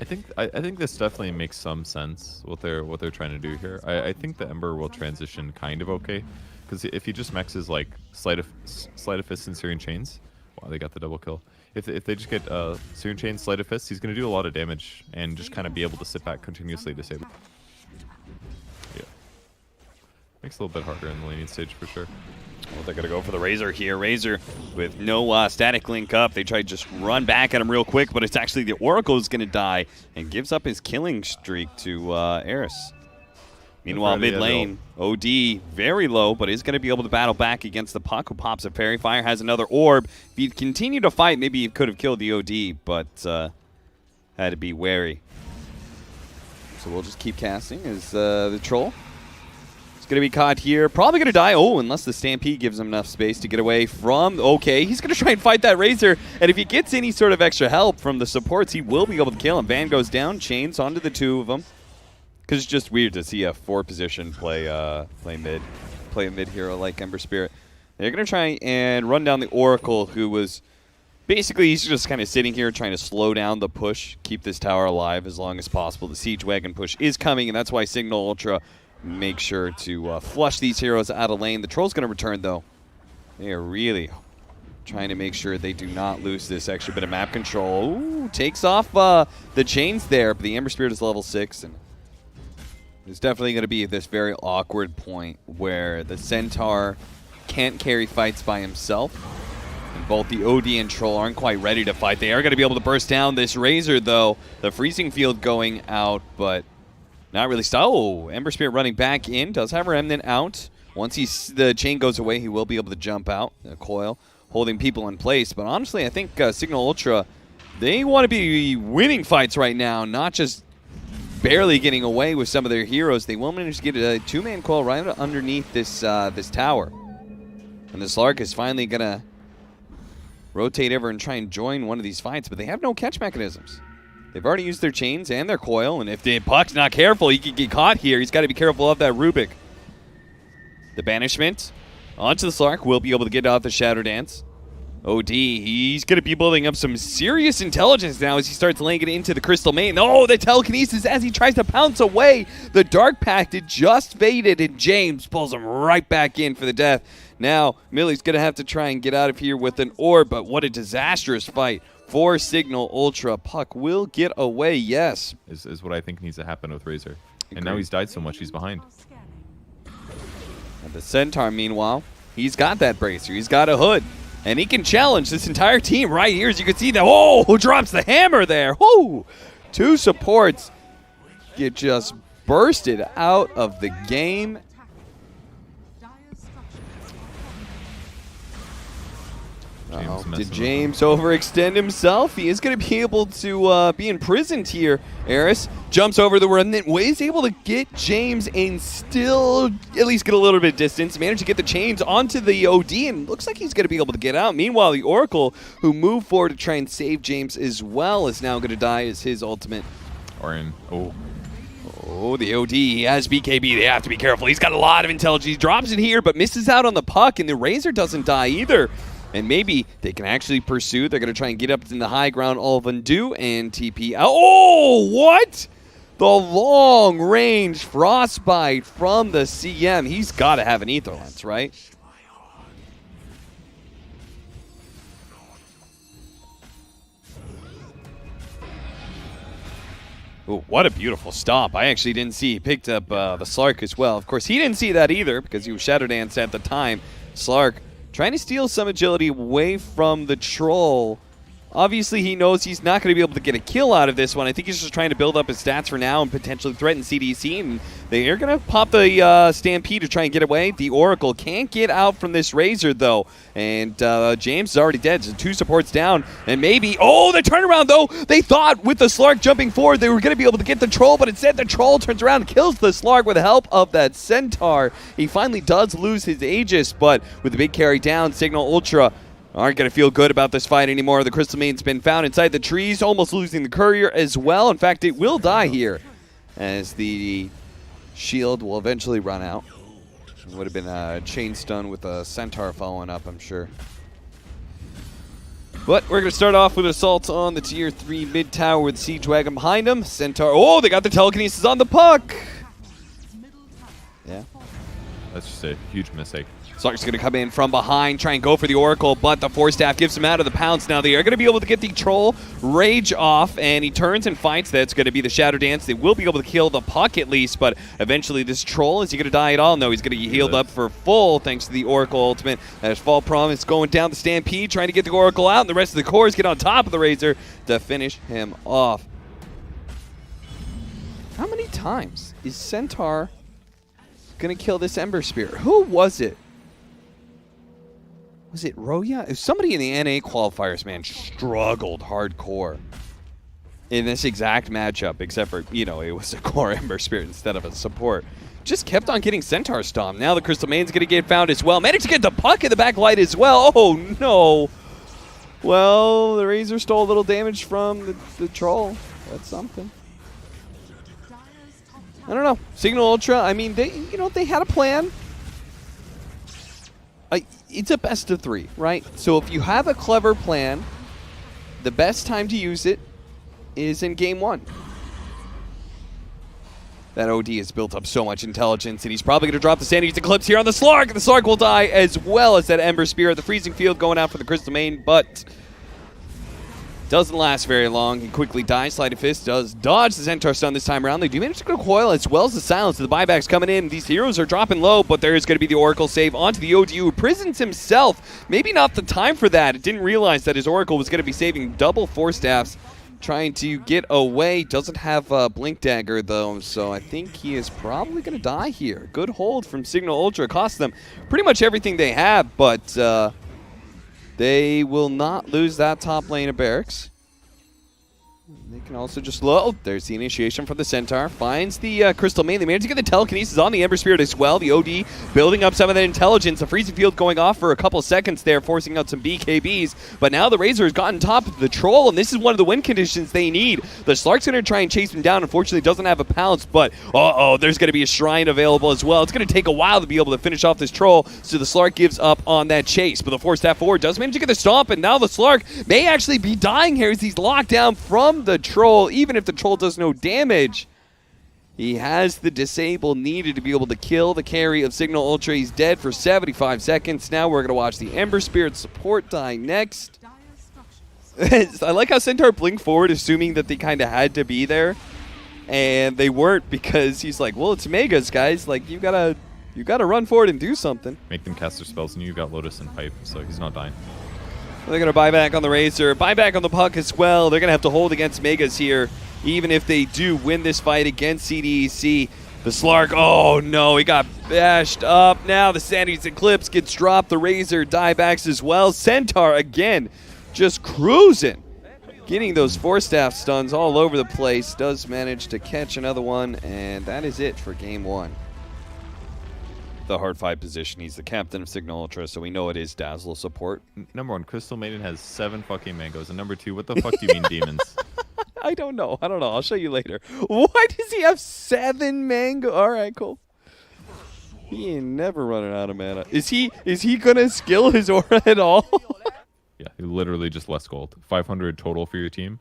I think this definitely makes some sense what they're trying to do here. I think the Ember will transition kind of okay, because if he just maxes like Sleight of Fist and Searing Chains, wow, they got the double kill. If they just get Searing Chains, Sleight of Fist, he's gonna do a lot of damage and just kind of be able to sit back continuously disable. Yeah, makes it a little bit harder in the laning stage for sure. Well, they're going to go for the Razor here. Razor with no static link up. They try to just run back at him real quick, but it's actually the Oracle who's going to die and gives up his killing streak to Eris. Meanwhile, mid lane, OD very low, but is going to be able to battle back against the Puck, who pops a Fairy Fire, has another Orb. If he'd continued to fight, maybe he could have killed the OD, but had to be wary. So we'll just keep casting as the Troll going to be caught here. Probably going to die. Oh, unless the Stampede gives him enough space to get away from. Okay, he's going to try and fight that Razor. And if he gets any sort of extra help from the supports, he will be able to kill him. Van goes down. Chains onto the two of them. Because it's just weird to see a 4-position play a mid hero like Ember Spirit. They're going to try and run down the Oracle, who was basically, he's just kind of sitting here trying to slow down the push, keep this tower alive as long as possible. The Siege Wagon push is coming, and that's why Signal Ultra make sure to flush these heroes out of lane. The Troll's going to return, though. They are really trying to make sure they do not lose this extra bit of map control. Ooh, takes off the chains there, but the Ember Spirit is level 6. And there's definitely going to be this very awkward point where the Centaur can't carry fights by himself. And both the OD and Troll aren't quite ready to fight. They are going to be able to burst down this Razor, though. The Freezing Field going out, but not really. Oh, Ember Spirit running back in. Does have Remnant out. Once the chain goes away, he will be able to jump out. The coil holding people in place. But honestly, I think Signal Ultra, they want to be winning fights right now, not just barely getting away with some of their heroes. They will manage to get a 2-man coil right underneath this this tower. And the Slark is finally going to rotate over and try and join one of these fights, but they have no catch mechanisms. They've already used their chains and their coil, and if the Puck's not careful, he could get caught here. He's got to be careful of that Rubik. The Banishment onto the Slark will be able to get out the Shadow Dance. OD, he's going to be building up some serious intelligence now as he starts laying it into the Crystal Main. Oh, the Telekinesis as he tries to pounce away. The Dark Pact, it just faded, and James pulls him right back in for the death. Now, Millie's going to have to try and get out of here with an Orb, but what a disastrous fight for Signal Ultra. Puck will get away, yes. Is what I think needs to happen with Razor. And now he's died so much, he's behind. And the Centaur, meanwhile, he's got that bracer. He's got a hood. And he can challenge this entire team right here. As you can see, that who drops the hammer there. Whoo! Two supports get just bursted out of the game. Did James overextend himself? He is going to be able to be imprisoned here. Eris jumps over the Remnant, is able to get James and still at least get a little bit of distance. Managed to get the chains onto the OD, and looks like he's going to be able to get out. Meanwhile, the Oracle, who moved forward to try and save James as well, is now going to die as his ultimate. Oh, the OD, he has BKB. They have to be careful. He's got a lot of intelligence. He drops it here, but misses out on the Puck, and the Razor doesn't die either. And maybe they can actually pursue. They're going to try and get up in the high ground. All of undo and TP. Oh, what? The long-range Frostbite from the CM. He's got to have an Ether Lens, right? Ooh, what a beautiful stop. I actually didn't see he picked up the Slark as well. Of course, he didn't see that either because he was Shadow Dance at the time. Slark trying to steal some agility away from the Troll. Obviously, he knows he's not going to be able to get a kill out of this one. I think he's just trying to build up his stats for now and potentially threaten CDEC. And they are going to pop the Stampede to try and get away. The Oracle can't get out from this Razor, though. And James is already dead, so 2 supports down. And maybe, oh, the turnaround, though. They thought with the Slark jumping forward they were going to be able to get the Troll, but instead the Troll turns around and kills the Slark with the help of that Centaur. He finally does lose his Aegis, but with the big carry down, Signal Ultra aren't going to feel good about this fight anymore. The Crystal Main's been found inside the trees, almost losing the Courier as well. In fact, it will die here as the shield will eventually run out. It would have been a chain stun with a Centaur following up, I'm sure. But we're going to start off with assault on the tier 3 mid tower with Siege Wagon behind him. Centaur. Oh, they got the telekinesis on the puck. Yeah. That's just a huge mistake. Slark's going to come in from behind, try and go for the Oracle, but the Force Staff gives him out of the pounce. Now they are going to be able to get the Troll Rage off, and he turns and fights. That's going to be the Shadow Dance. They will be able to kill the puck at least, but eventually this Troll, is he going to die at all? No, he's going to get healed up for full thanks to the Oracle ultimate. There's Fall Promise going down the Stampede, trying to get the Oracle out, and the rest of the cores get on top of the Razor to finish him off. How many times is Centaur going to kill this Ember Spirit? Who was it? Was it Roya? It was somebody in the NA qualifiers, man, struggled hardcore in this exact matchup, except for, you know, it was a core Ember Spirit instead of a support. Just kept on getting Centaur stomped. Now the Crystal Main's going to get found as well. Managed to get the puck in the back light as well. Oh, no. Well, the Razor stole a little damage from the Troll. That's something. I don't know. Signal Ultra, I mean, they had a plan. It's a best of 3, right? So if you have a clever plan, the best time to use it is in game 1. That OD has built up so much intelligence, and he's probably going to drop the Sandy's Eclipse here on the Slark, and the Slark will die as well as that Ember Spear. The Freezing Field going out for the Crystal Main, but doesn't last very long. He quickly dies. Sleight of Fist does dodge the Centaur stun this time around. They do manage to get a coil as well as the silence. The buybacks coming in. These heroes are dropping low, but there is going to be the Oracle save onto the ODU, who prisons himself. Maybe not the time for that. It didn't realize that his Oracle was going to be saving double Force Staffs, trying to get away. Doesn't have a Blink Dagger, though, so I think he is probably going to die here. Good hold from Signal Ultra. Cost them pretty much everything they have, but they will not lose that top lane of barracks. They can also just low. There's the initiation from the Centaur. Finds the Crystal Main. They managed to get the telekinesis on the Ember Spirit as well. The OD building up some of that intelligence. The Freezing Field going off for a couple of seconds there, forcing out some BKBs. But now the Razor has gotten top of the Troll, and this is one of the win conditions they need. The Slark's going to try and chase him down. Unfortunately, doesn't have a pounce, but there's going to be a Shrine available as well. It's going to take a while to be able to finish off this Troll, so the Slark gives up on that chase. But the Force Staff forward does manage to get the stomp, and now the Slark may actually be dying here as he's locked down from the Troll. Even if the Troll does no damage, he has the disable needed to be able to kill the carry of Signal Ultra. He's dead for 75 seconds. Now we're going to watch the Ember Spirit support die next. I like how Centaur blinked forward, assuming that they kind of had to be there, and they weren't, because he's like, well, it's Megas, guys. Like, you gotta run forward and do something. Make them cast their spells, and you've got Lotus and Pipe, so he's not dying. They're going to buy back on the Razor, buy back on the puck as well. They're going to have to hold against Megas here, even if they do win this fight against CDEC. The Slark, oh no, he got bashed up. Now the Sandy's Eclipse gets dropped. The Razor diebacks as well. Centaur, again, just cruising. Getting those Force Staff stuns all over the place. Does manage to catch another one, and that is it for game 1. The hard fight position. He's the captain of Signal Ultra, so we know it is Dazzle support. Number 1, Crystal Maiden has 7 fucking mangoes, and number 2, what the fuck do you mean demons? I don't know. I'll show you later. Why does he have 7 mango? All right, cool. He ain't never running out of mana. Is he gonna skill his aura at all? Yeah, literally just less gold. 500 total for your team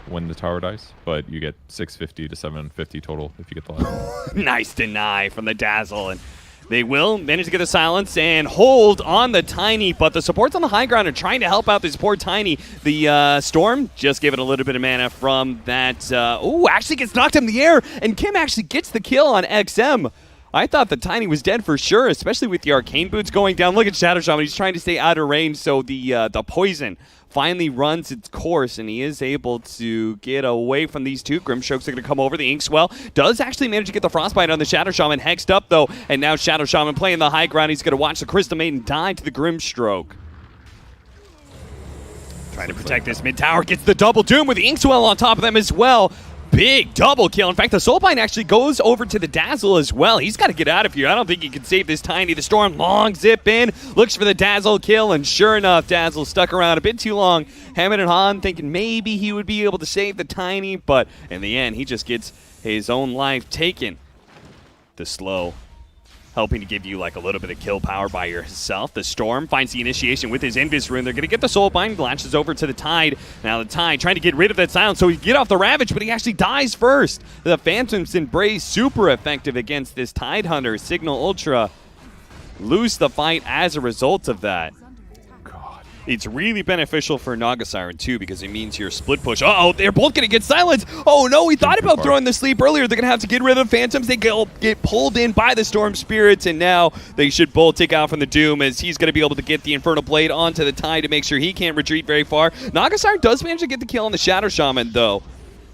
when the tower dies, but you get 650 to 750 total if you get the last one. Nice deny from the Dazzle, and they will manage to get the silence and hold on the Tiny, but the supports on the high ground are trying to help out this poor Tiny. The Storm just gave it a little bit of mana from that. Actually gets knocked in the air, and Kim actually gets the kill on XM. I thought the Tiny was dead for sure, especially with the Arcane Boots going down. Look at Shadow Shaman. He's trying to stay out of range, so the poison finally runs its course, and he is able to get away from these two. Grimstrokes are going to come over. The Inkswell does actually manage to get the Frostbite on the Shadow Shaman. Hexed up, though, and now Shadow Shaman playing the high ground. He's going to watch the Crystal Maiden die to the Grimstroke. Trying to protect this mid tower. Gets the double doom with the Inkswell on top of them as well. Big double kill. In fact, the Soulbind actually goes over to the Dazzle as well. He's got to get out of here. I don't think he can save this Tiny. The Storm long zip in, looks for the Dazzle kill, and sure enough, Dazzle stuck around a bit too long. Hammond and Han thinking maybe he would be able to save the Tiny, but in the end, he just gets his own life taken. The slow helping to give you like a little bit of kill power by yourself. The Storm finds the initiation with his Invis rune. They're going to get the Soul Bind, latches over to the Tide. Now the Tide trying to get rid of that silence, so he get off the Ravage, but he actually dies first. The Phantom's Embrace super effective against this Tide Hunter. Signal Ultra lose the fight as a result of that. It's really beneficial for Naga Siren, too, because it means your split push. Uh-oh, they're both going to get silenced. Oh, no, we thought about throwing the sleep earlier. They're going to have to get rid of the Phantoms. They get pulled in by the Storm Spirits, and now they should both take out from the Doom as he's going to be able to get the Infernal Blade onto the Tide to make sure he can't retreat very far. Naga Siren does manage to get the kill on the Shadow Shaman, though,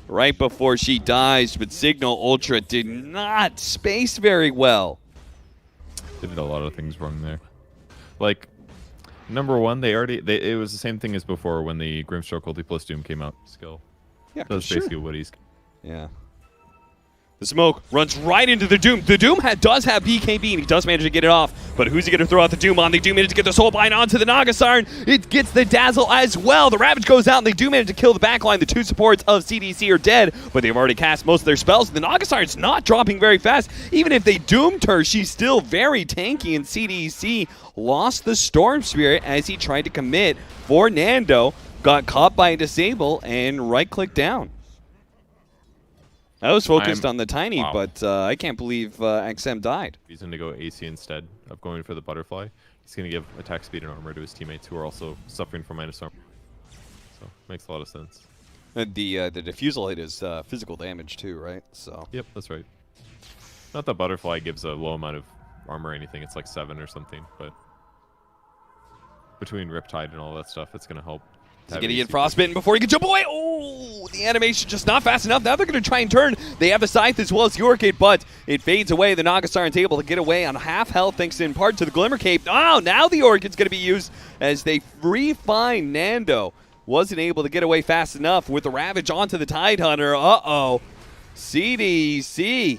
right before she dies, but Signal Ultra did not space very well. They did a lot of things wrong there. Like, number one, it was the same thing as before when the Grimstroke Ulti plus Doom came out skill. Yeah, that's basically what he's. Yeah. The smoke runs right into the Doom. The Doom does have BKB, and he does manage to get it off. But who's he going to throw out the Doom on? They do manage to get the Soul Bind onto the Naga Siren. It gets the Dazzle as well. The Ravage goes out, and they do manage to kill the backline. The two supports of CDEC are dead, but they've already cast most of their spells. The Naga Siren's not dropping very fast. Even if they doomed her, she's still very tanky, and CDEC lost the Storm Spirit as he tried to commit for Nando. Got caught by a Disable and right-click down. I was focused on the Tiny, wow. but I can't believe XM died. Reason to go AC instead of going for the Butterfly. He's going to give attack speed and armor to his teammates who are also suffering from minus armor. So, makes a lot of sense. And the Diffusal hit is physical damage too, right? So. Yep, that's right. Not that Butterfly gives a low amount of armor or anything. It's like 7 or something, but between Riptide and all that stuff, it's going to help. He's going to get frostbitten before he can jump away. Oh, the animation just not fast enough. Now they're going to try and turn. They have the Scythe as well as the Orchid, but it fades away. The Naga Siren's able to get away on half health thanks in part to the Glimmer Cape. Oh, now the Orchid's going to be used as they refine Nando. Wasn't able to get away fast enough with the Ravage onto the Tide Hunter. Uh-oh. CDEC.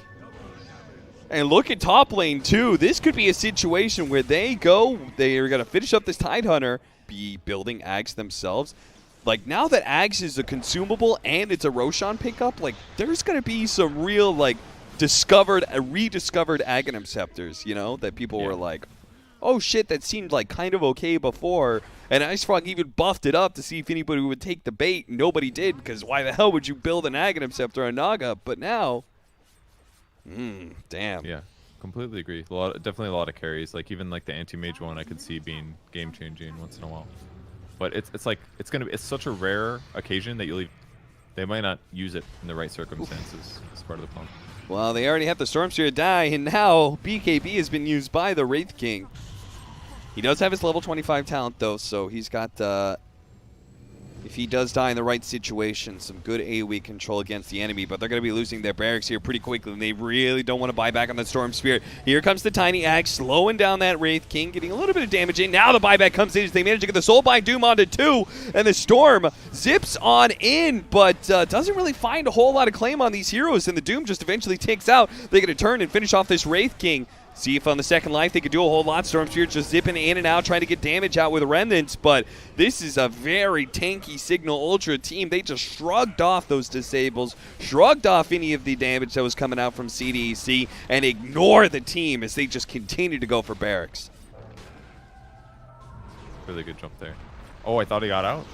And look at top lane, too. This could be a situation where they are going to finish up this Tide Hunter, be building Ags themselves. Like, now that Ags is a consumable and it's a Roshan pickup, like, there's going to be some real, like, rediscovered Aghanim Scepters, you know, that people were like, oh, shit, that seemed, like, kind of okay before. And IceFrog even buffed it up to see if anybody would take the bait. Nobody did, because why the hell would you build an Aghanim Scepter on Naga? But now, damn. Yeah. Completely agree. Definitely a lot of carries. Like even like the anti-mage one, I could see being game changing once in a while. But it's such a rare occasion that they might not use it in the right circumstances as part of the plan. Well, they already have the Storm Spirit die, and now BKB has been used by the Wraith King. He does have his level 25 talent though, so he's got if he does die in the right situation, some good AoE control against the enemy, but they're going to be losing their barracks here pretty quickly, and they really don't want to buy back on the Storm Spirit. Here comes the Tiny Axe, slowing down that Wraith King, getting a little bit of damage in. Now the buyback comes in as they manage to get the Soul Bind Doom onto 2, and the Storm zips on in, but doesn't really find a whole lot of claim on these heroes, and the Doom just eventually takes out. They're going to turn and finish off this Wraith King. See if on the second life they could do a whole lot. Storm Spirit just zipping in and out, trying to get damage out with Remnants, but this is a very tanky Signal Ultra team. They just shrugged off those disables, shrugged off any of the damage that was coming out from CDEC, and ignored the team as they just continue to go for barracks. Really good jump there. Oh, I thought he got out.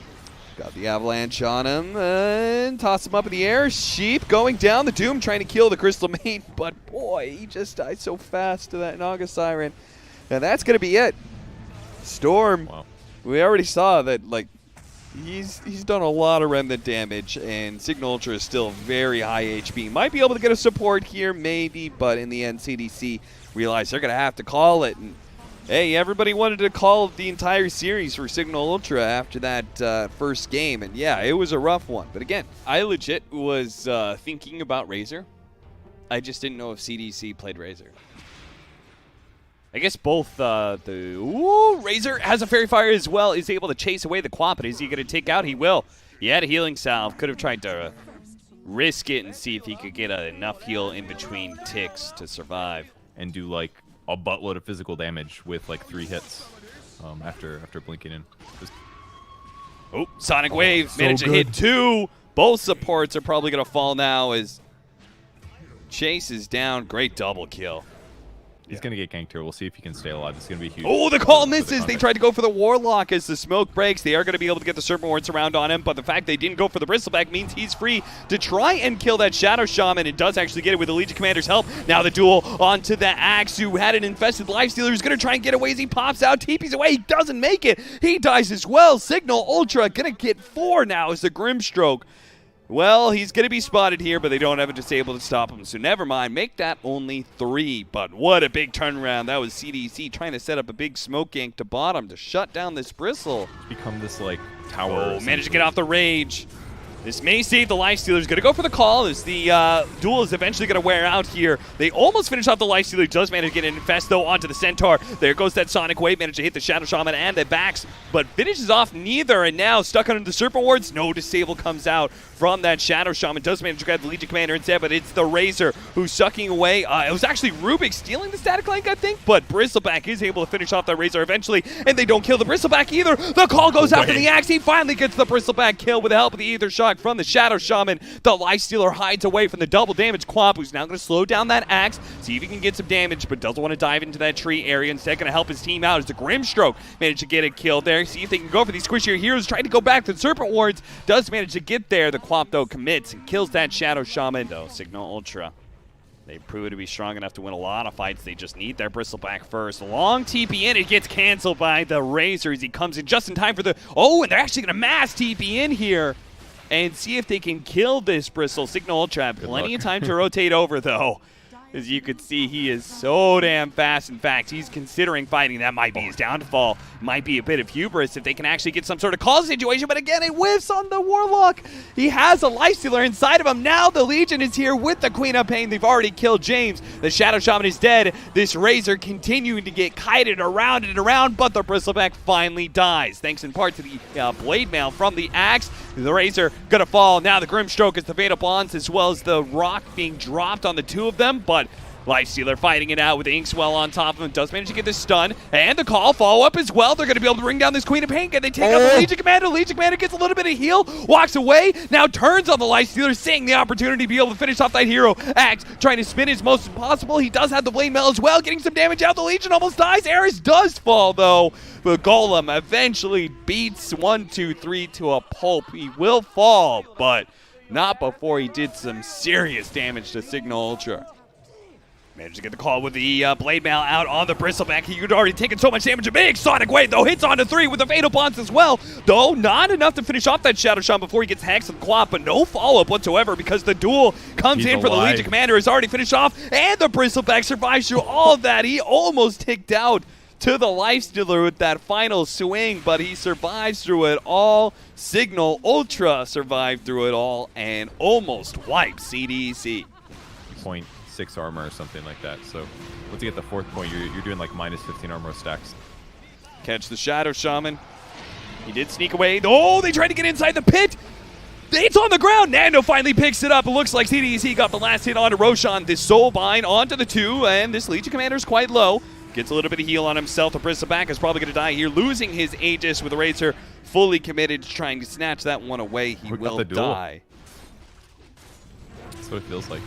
Got the avalanche on him and toss him up in the air. Sheep going down. The Doom trying to kill the Crystal Maid, but boy, he just died so fast to that Naga Siren. And that's going to be it. Storm, wow. We already saw that, like, he's done a lot of remnant damage, and Signal Ultra is still very high HP. Might be able to get a support here, maybe, but in the end, CDC realized they're going to have to call it. And hey, everybody wanted to call the entire series for Signal Ultra after that first game, and yeah, it was a rough one. But again, I legit was thinking about Razor. I just didn't know if CDC played Razor. I guess both Razor has a Fairy Fire as well, is able to chase away the Quap, but is he going to take out? He will. He had a healing salve, could have tried to risk it and see if he could get enough heal in between ticks to survive. And do like a buttload of physical damage with like 3 hits after blinking in. Oh, Sonic Wave managed to hit 2. Both supports are probably going to fall now as Chase is down. Great double kill. He's going to get ganked here. We'll see if he can stay alive. It's going to be huge. Oh, the call misses. They tried to go for the Warlock as the smoke breaks. They are going to be able to get the Serpent Wards around on him, but the fact they didn't go for the Bristleback means he's free to try and kill that Shadow Shaman. It does actually get it with the Legion Commander's help. Now the duel onto the Axe, who had an infested Lifestealer, who's going to try and get away as he pops out. TP's away. He doesn't make it. He dies as well. Signal Ultra going to get 4 now as the Grimstroke. Well, he's going to be spotted here, but they don't have a disable to stop him, so never mind. Make that only 3, but what a big turnaround. That was CDEC trying to set up a big smoke gank to bottom to shut down this Bristle. It's become this, like, tower. Oh, managed to get off the rage. This may save the Lifestealer. Going to go for the call as the duel is eventually going to wear out here. They almost finish off the Lifestealer. Does manage to get an Infest, though, onto the Centaur. There goes that Sonic Wave. Managed to hit the Shadow Shaman and the backs, but finishes off neither. And now, stuck under the Serpent Wards, no disable comes out from that Shadow Shaman. Does manage to grab the Legion Commander instead, but it's the Razor who's sucking away. It was actually Rubik stealing the Static Link, I think, but Bristleback is able to finish off that Razor eventually, and they don't kill the Bristleback either. The call goes after the Axe. He finally gets the Bristleback kill with the help of the Aether Shock from the Shadow Shaman. The Lifestealer hides away from the double damage Quap, who's now going to slow down that Axe, see if he can get some damage, but doesn't want to dive into that tree area. Instead, going to help his team out as the Grimstroke managed to get a kill there. See if they can go for these squishier heroes, trying to go back to the Serpent Wards. Does manage to get there. The Quap, though, commits and kills that Shadow Shaman. Though, Signal Ultra, they prove to be strong enough to win a lot of fights. They just need their Bristleback first. Long TP in. It gets canceled by the Razor as he comes in just in time for the... Oh, and they're actually going to mass TP in here and see if they can kill this Bristle. Signal Ultra had plenty of time to rotate over, though. As you can see, he is so damn fast. In fact, he's considering fighting. That might be his downfall. Might be a bit of hubris if they can actually get some sort of call situation. But again, it whiffs on the Warlock. He has a Lifestealer inside of him. Now the Legion is here with the Queen of Pain. They've already killed James. The Shadow Shaman is dead. This Razor continuing to get kited around and around, but the Bristleback finally dies. Thanks in part to the Blade Mail from the Axe. The Razor gonna fall. Now the Grimstroke is the Fatal Bonds, as well as the Rock being dropped on the two of them, but Lifestealer fighting it out with the Inkswell on top of him. Does manage to get the stun. And the call follow up as well. They're going to be able to bring down this Queen of Pain. Can they take out the Legion Commander? Legion Commander gets a little bit of heal. Walks away. Now turns on the Lifestealer, seeing the opportunity to be able to finish off that hero. Axe trying to spin as most as possible. He does have the Blade Mail as well. Getting some damage out. The Legion almost dies. Eris does fall though. But Golem eventually beats 1, 2, 3 to a pulp. He will fall, but not before he did some serious damage to Signal Ultra. Managed to get the call with the Blade Mail out on the Bristleback. He had already taken so much damage. A big Sonic Wave, though, hits onto 3 with the Fatal Bonds as well. Though, not enough to finish off that Shadow Shaman before he gets hexed and Quap, but no follow-up whatsoever because the duel comes in for the Legion Commander. Is already finished off, and the Bristleback survives through all of that. He almost ticked out to the Lifestealer with that final swing, but he survives through it all. Signal Ultra survived through it all and almost wiped CDEC. 0.6 armor or something like that. So once you get the 4th point, you're doing like minus 15 armor stacks. Catch the Shadow Shaman. He did sneak away. Oh, they tried to get inside the pit. It's on the ground. Nando finally picks it up. It looks like CDEC got the last hit onto Roshan. This Soul Bind onto the 2, and this Legion Commander is quite low. Gets a little bit of heal on himself. The Bristleback is probably going to die here, losing his Aegis with the Razor fully committed to trying to snatch that one away. He will die. That's what it feels like.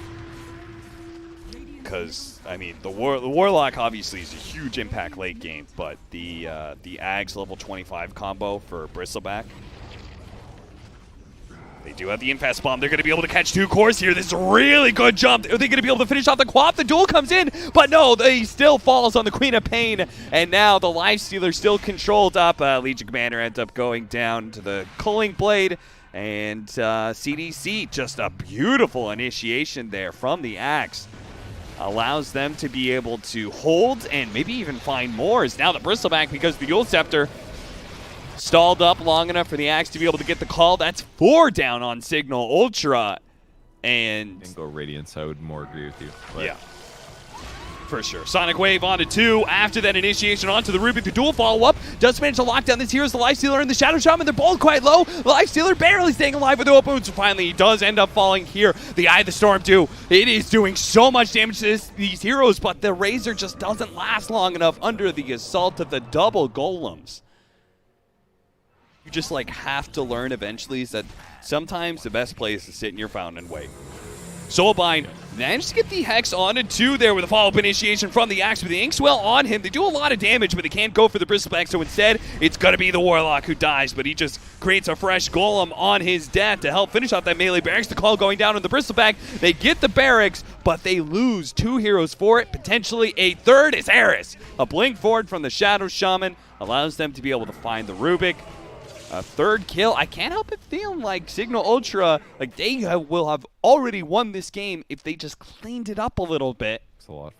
Because, I mean, the Warlock obviously is a huge impact late game, but the Ags level 25 combo for Bristleback, they do have the Infest Bomb. They're going to be able to catch 2 cores here. This is a really good jump. Are they going to be able to finish off the Quap? The duel comes in, but no, he still falls on the Queen of Pain, and now the Lifestealer still controlled up. Legion Commander ends up going down to the Culling Blade, and CDC, just a beautiful initiation there from the Axe. Allows them to be able to hold and maybe even find more. Is now the Bristleback, because the Yule Scepter stalled up long enough for the Axe to be able to get the call. That's 4 down on Signal Ultra. And go Radiance, I would more agree with you. But yeah, for sure. Sonic Wave onto 2. After that initiation onto the Ruby. The dual follow-up does manage to lock down this hero's the Lifestealer and the Shadow Shaman. They're both quite low. The Lifestealer barely staying alive with the open wounds. Finally, he does end up falling here. The Eye of the Storm too. It is doing so much damage to these heroes, but the Razor just doesn't last long enough under the assault of the double Golems. You just like have to learn eventually is that sometimes the best play is to sit in your fountain and wait. Soulbind managed to get the Hex on a 2 there with a follow-up initiation from the Axe with the Inkswell on him. They do a lot of damage, but they can't go for the Bristleback, so instead, it's going to be the Warlock who dies, but he just creates a fresh Golem on his death to help finish off that melee barracks. The call going down on the Bristleback. They get the barracks, but they lose 2 heroes for it. Potentially a third is Eris. A blink forward from the Shadow Shaman allows them to be able to find the Rubik. A third kill. I can't help but feel like Signal Ultra, like they will have already won this game if they just cleaned it up a little bit. It's a lot.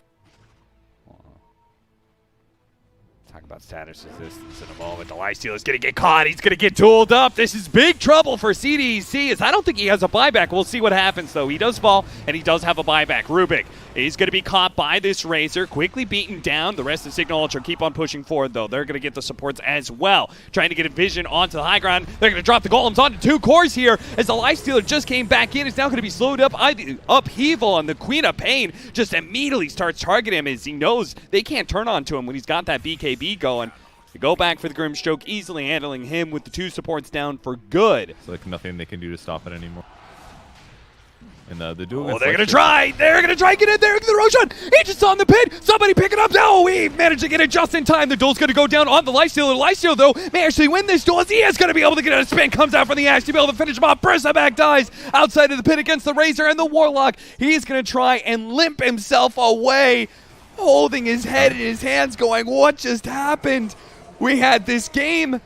Talk about status resistance in a moment. The Lifesteal is going to get caught. He's going to get tooled up. This is big trouble for CDEC, as I don't think he has a buyback. We'll see what happens, though. He does fall, and he does have a buyback. Rubik is going to be caught by this Razor, quickly beaten down. The rest of Signal Ultra keep on pushing forward, though. They're going to get the supports as well. Trying to get a vision onto the high ground. They're going to drop the Golems onto 2 cores here, as the Lifestealer just came back in. It's now going to be slowed up. Upheaval, and the Queen of Pain just immediately starts targeting him, as he knows they can't turn on to him when he's got that BKB going. They go back for the Grimstroke, easily handling him with the 2 supports down for good. It's like nothing they can do to stop it anymore. And the duel. Oh, they're going to try. They're going to try get in there. The Roshan. He just on the pit. Somebody pick it up. No, he managed to get it just in time. The duel's going to go down on the Lifesteal. The Lifesteal, though, may actually win this duel, as he is going to be able to get a spin. Comes out from the Axe to be able to finish him off. Bristleback dies outside of the pit against the Razor and the Warlock. He's going to try and limp himself away, holding his head in his hands going, what just happened? We had this game,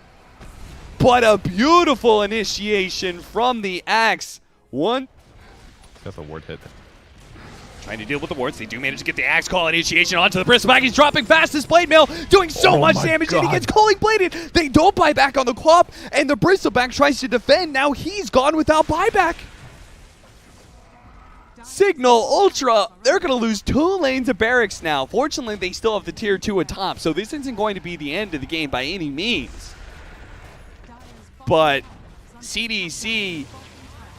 but a beautiful initiation from the Axe. Got the ward hit. Trying to deal with the wards. They do manage to get the Axe Call initiation onto the Bristleback. He's dropping fast. This Blade Mail doing so much damage, and he gets Calling Bladed. They don't buy back on the Quap, and the Bristleback tries to defend. Now he's gone without buyback. Signal Ultra, they're going to lose 2 lanes of barracks now. Fortunately, they still have the tier 2 atop, so this isn't going to be the end of the game by any means. But CDC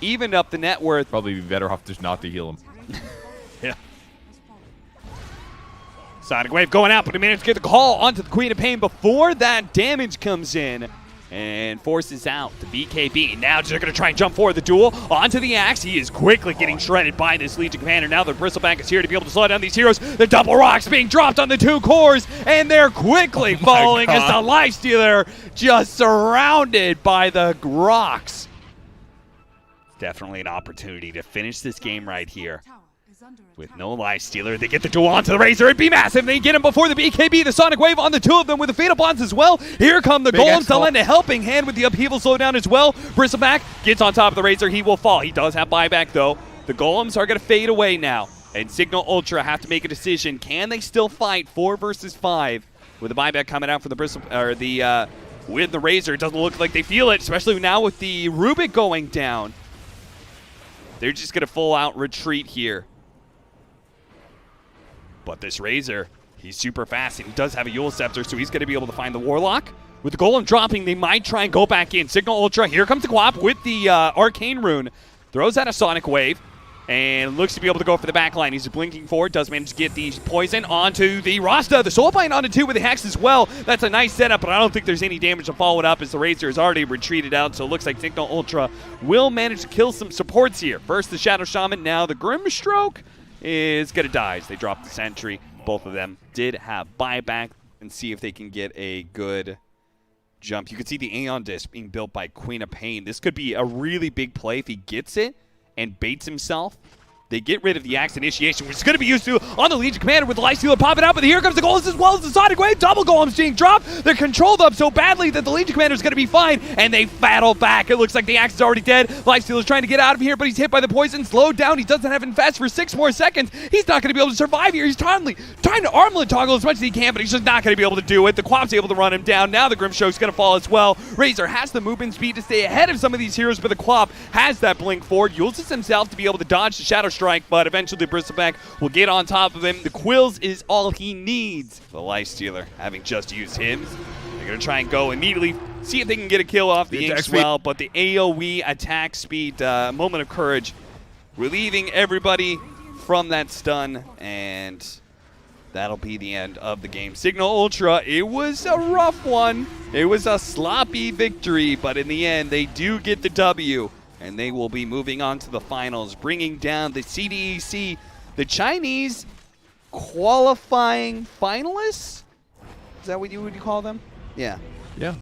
evened up the net worth. Probably be better off just not to heal him. Yeah. Sonic Wave going out, but he managed to get the call onto the Queen of Pain before that damage comes in and forces out the BKB. Now they're going to try and jump forward the duel onto the Axe. He is quickly getting shredded by this Legion Commander. Now the Bristleback is here to be able to slow down these heroes. The double rocks being dropped on the 2 cores, and they're quickly falling as the Lifestealer just surrounded by the rocks. Definitely an opportunity to finish this game right here. With no Lifestealer, they get the duel onto the Razor. It'd be massive. They get him before the BKB. The Sonic Wave on the 2 of them with the Fatal Bonds as well. Here come the Golems to lend a helping hand with the upheaval slowdown as well. Bristleback gets on top of the Razor. He will fall. He does have buyback, though. The Golems are going to fade away now. And Signal Ultra have to make a decision. Can they still fight 4 versus 5? With the buyback coming out for the with the Razor, it doesn't look like they feel it, especially now with the Rubik going down. They're just going to full out retreat here. But this Razor, he's super fast, and he does have a Yule Scepter, so he's going to be able to find the Warlock. With the Golem dropping, they might try and go back in. Signal Ultra, here comes the Quap with the Arcane Rune. Throws out a Sonic Wave, and looks to be able to go for the back line. He's blinking forward, does manage to get the Poison onto the Rasta. The Soulbind onto 2 with the Hex as well. That's a nice setup, but I don't think there's any damage to follow it up, as the Razor has already retreated out, so it looks like Signal Ultra will manage to kill some supports here. First the Shadow Shaman, now the Grimstroke is going to die as they drop the Sentry. Both of them did have buyback, and see if they can get a good jump. You can see the Aeon Disc being built by Queen of Pain. This could be a really big play if he gets it and baits himself. They get rid of the Axe initiation, which is going to be used to on the Legion Commander with the Lifestealer popping out, but here comes the Golems as well as the Sonic Wave. Double Golems being dropped. They're controlled up so badly that the Legion Commander is going to be fine, and they battle back. It looks like the Axe is already dead. Lifestealer is trying to get out of here, but he's hit by the poison, slowed down. He doesn't have Infest for 6 more seconds. He's not going to be able to survive here. He's trying to armlet toggle as much as he can, but he's just not going to be able to do it. The Quap's able to run him down. Now the Grimstroke's going to fall as well. Razor has the movement speed to stay ahead of some of these heroes, but the Quap has that blink forward. Uses himself to be able to dodge the Shadow Strike, but eventually the Bristleback will get on top of him. The Quills is all he needs. The Lifestealer, having just used him, they're going to try and go immediately, see if they can get a kill off the Inkswell, but the AoE attack speed, moment of courage, relieving everybody from that stun, and that'll be the end of the game. Signal Ultra, it was a rough one. It was a sloppy victory, but in the end, they do get the W. and they will be moving on to the finals, bringing down the CDEC, the Chinese qualifying finalists? Is that what you would call them? Yeah.